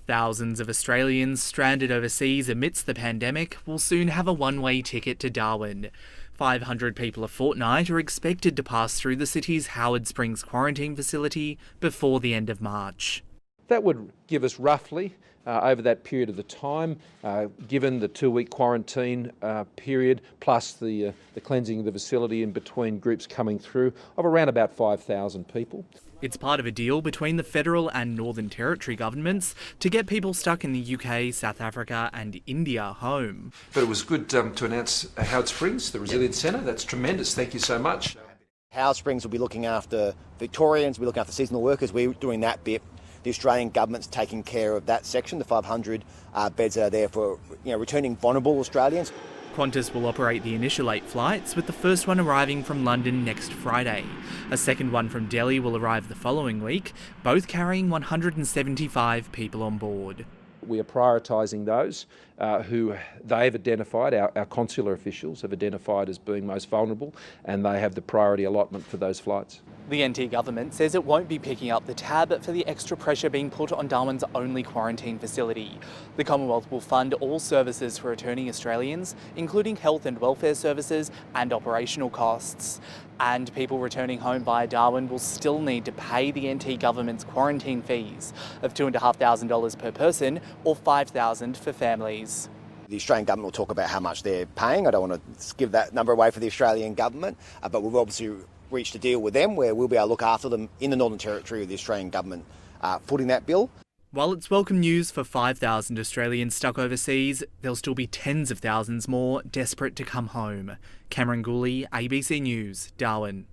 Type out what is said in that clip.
Thousands of Australians stranded overseas amidst the pandemic will soon have a one-way ticket to Darwin. 500 people a fortnight are expected to pass through the city's Howard Springs quarantine facility before the end of March. That would give us roughly, over that period of the time, given the 2-week quarantine period, plus the cleansing of the facility in between groups coming through, of around about 5,000 people. It's part of a deal between the federal and Northern Territory governments to get people stuck in the UK, South Africa and India home. But it was good to announce Howard Springs, the Resilience Centre. That's tremendous. Thank you so much. Howard Springs will be looking after Victorians, we'll be looking after seasonal workers. We're doing that bit. The Australian government's taking care of that section, the 500 beds that are there for returning vulnerable Australians. Qantas will operate the initial 8 flights, with the first one arriving from London next Friday. A second one from Delhi will arrive the following week, both carrying 175 people on board. We are prioritising those who they've identified, our consular officials have identified as being most vulnerable, and they have the priority allotment for those flights. The NT government says it won't be picking up the tab for the extra pressure being put on Darwin's only quarantine facility. The Commonwealth will fund all services for returning Australians, including health and welfare services and operational costs. And people returning home via Darwin will still need to pay the NT government's quarantine fees of $2,500 per person or $5,000 for families. The Australian government will talk about how much they're paying. I don't want to give that number away for the Australian government, but we've obviously reached a deal with them where we'll be able to look after them in the Northern Territory with the Australian government footing that bill. While it's welcome news for 5,000 Australians stuck overseas, there'll still be tens of thousands more desperate to come home. Cameron Gooley, ABC News, Darwin.